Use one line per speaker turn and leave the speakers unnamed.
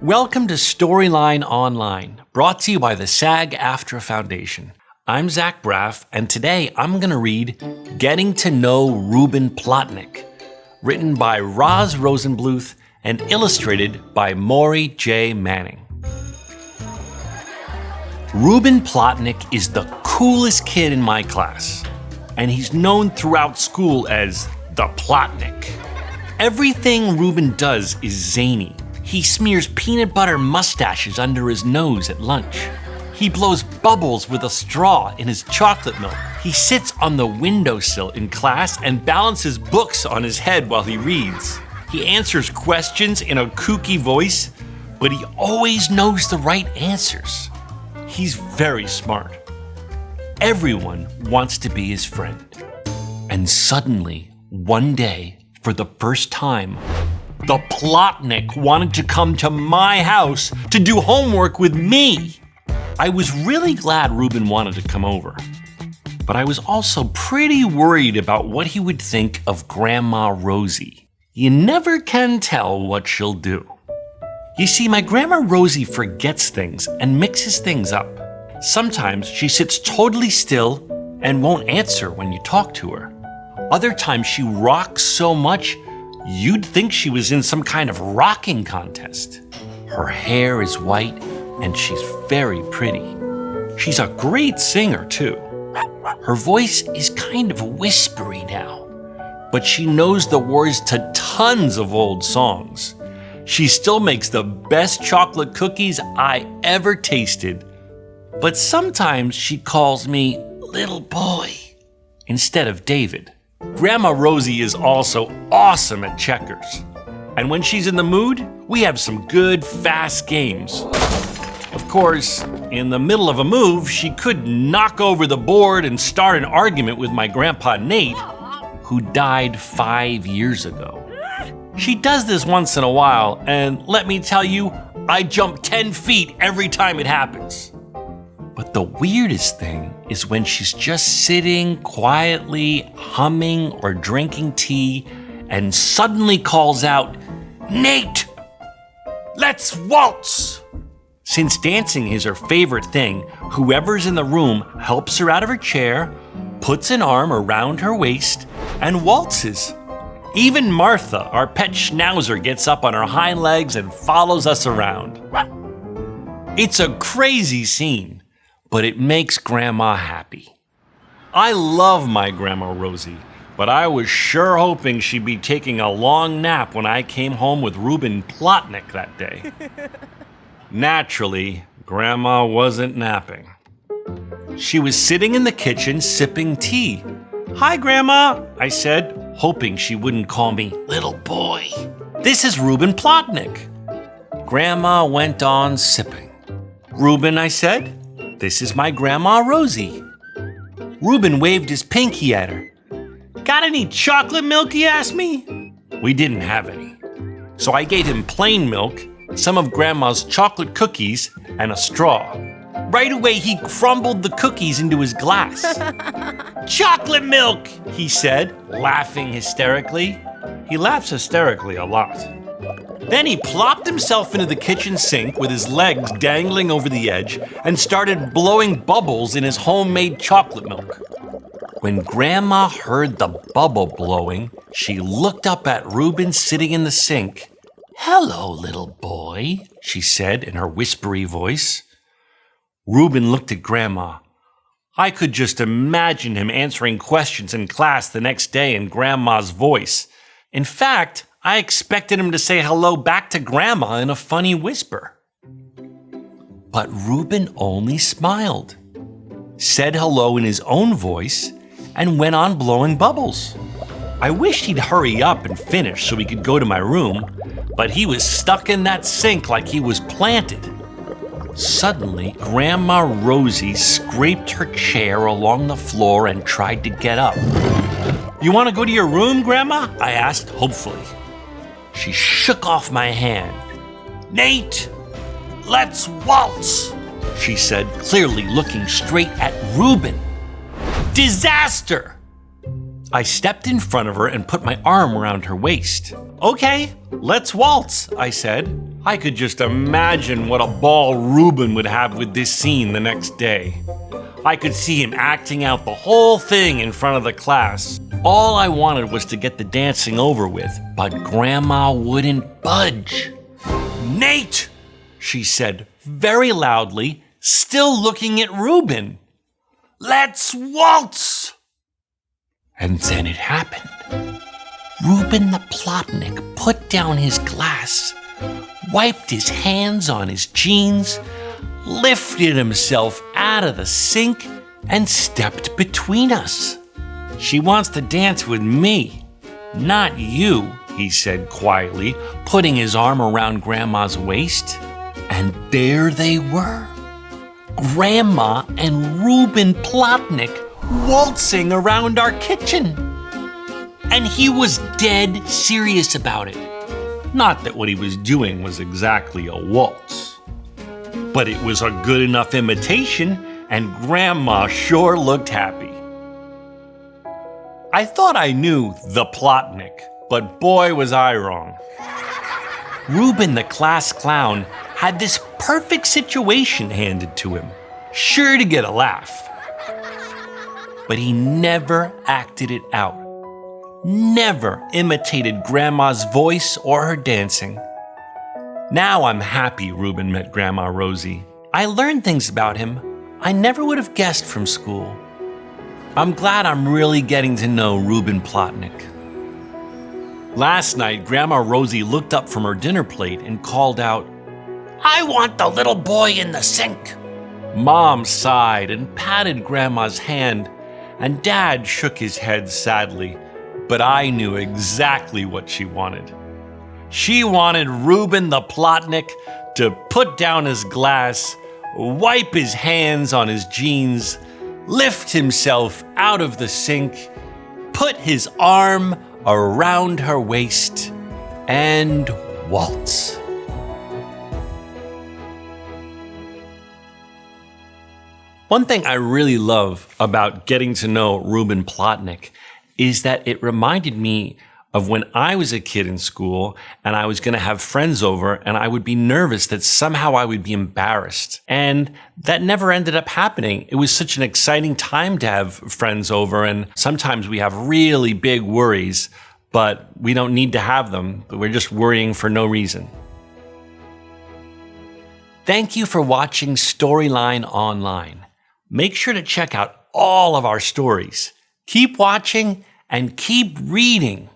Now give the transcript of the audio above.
Welcome to Storyline Online, brought to you by the SAG-AFTRA Foundation. I'm Zach Braff, and today I'm going to read Getting to Know Ruben Plotnick, written by Roz Rosenbluth and illustrated by Maurie J. Manning. Reuben Plotnick is the coolest kid in my class, and he's known throughout school as the Plotnick. Everything Reuben does is zany. He smears peanut butter mustaches under his nose at lunch. He blows bubbles with a straw in his chocolate milk. He sits on the windowsill in class and balances books on his head while he reads. He answers questions in a kooky voice, but he always knows the right answers. He's very smart. Everyone wants to be his friend. And suddenly, one day, for the first time, the Plotnick wanted to come to my house to do homework with me. I was really glad Reuben wanted to come over, but I was also pretty worried about what he would think of Grandma Rosie. You never can tell what she'll do. You see, my Grandma Rosie forgets things and mixes things up. Sometimes she sits totally still and won't answer when you talk to her. Other times she rocks so much you'd think she was in some kind of rocking contest. Her hair is white and she's very pretty. She's a great singer too. Her voice is kind of whispery now, but she knows the words to tons of old songs. She still makes the best chocolate cookies I ever tasted, but sometimes she calls me little boy instead of David. Grandma Rosie is also awesome at checkers. And when she's in the mood, we have some good, fast games. Of course, in the middle of a move, she could knock over the board and start an argument with my grandpa Nate, who died 5 years ago. She does this once in a while, and let me tell you, I jump 10 feet every time it happens. But the weirdest thing is when she's just sitting quietly, humming or drinking tea, and suddenly calls out, "Nate, let's waltz!" Since dancing is her favorite thing, whoever's in the room helps her out of her chair, puts an arm around her waist, and waltzes. Even Martha, our pet schnauzer, gets up on her hind legs and follows us around. It's a crazy scene, but it makes Grandma happy. I love my Grandma Rosie, but I was sure hoping she'd be taking a long nap when I came home with Reuben Plotnick that day. Naturally, Grandma wasn't napping. She was sitting in the kitchen sipping tea. "Hi, Grandma," I said, hoping she wouldn't call me little boy. "This is Reuben Plotnick." Grandma went on sipping. "Reuben," I said, "this is my Grandma Rosie." Reuben waved his pinky at her. "Got any chocolate milk?" he asked me. We didn't have any. So I gave him plain milk, some of Grandma's chocolate cookies, and a straw. Right away, he crumbled the cookies into his glass. "Chocolate milk," he said, laughing hysterically. He laughs hysterically a lot. Then he plopped himself into the kitchen sink with his legs dangling over the edge and started blowing bubbles in his homemade chocolate milk. When Grandma heard the bubble blowing, she looked up at Reuben sitting in the sink. "Hello, little boy," she said in her whispery voice. Reuben looked at Grandma. I could just imagine him answering questions in class the next day in Grandma's voice. In fact, I expected him to say hello back to Grandma in a funny whisper. But Reuben only smiled, said hello in his own voice, and went on blowing bubbles. I wished he'd hurry up and finish so we could go to my room, but he was stuck in that sink like he was planted. Suddenly, Grandma Rosie scraped her chair along the floor and tried to get up. "You want to go to your room, Grandma?" I asked hopefully. She shook off my hand. "Nate, let's waltz," she said, clearly looking straight at Reuben. "Disaster!" I stepped in front of her and put my arm around her waist. "Okay, let's waltz," I said. I could just imagine what a ball Reuben would have with this scene the next day. I could see him acting out the whole thing in front of the class. All I wanted was to get the dancing over with, but Grandma wouldn't budge. "Nate," she said very loudly, still looking at Reuben. "Let's waltz!" And then it happened. Reuben the Plotnick put down his glass, wiped his hands on his jeans, lifted himself out of the sink, and stepped between us. "She wants to dance with me, not you," he said quietly, putting his arm around Grandma's waist. And there they were, Grandma and Ruben Plotnick waltzing around our kitchen. And he was dead serious about it. Not that what he was doing was exactly a waltz, but it was a good enough imitation, and Grandma sure looked happy. I thought I knew the Plotnick, but boy was I wrong. Reuben the class clown had this perfect situation handed to him, sure to get a laugh. But he never acted it out, never imitated Grandma's voice or her dancing. Now I'm happy Reuben met Grandma Rosie. I learned things about him I never would have guessed from school. I'm glad I'm really getting to know Reuben Plotnick. Last night, Grandma Rosie looked up from her dinner plate and called out, "I want the little boy in the sink." Mom sighed and patted Grandma's hand, and Dad shook his head sadly, but I knew exactly what she wanted. She wanted Reuben the Plotnick to put down his glass, wipe his hands on his jeans, lift himself out of the sink, put his arm around her waist, and waltz. One thing I really love about getting to know Reuben Plotnick is that it reminded me of when I was a kid in school and I was going to have friends over and I would be nervous that somehow I would be embarrassed. And that never ended up happening. It was such an exciting time to have friends over, and sometimes we have really big worries, but we don't need to have them. We're just worrying for no reason. Thank you for watching Storyline Online. Make sure to check out all of our stories. Keep watching and keep reading.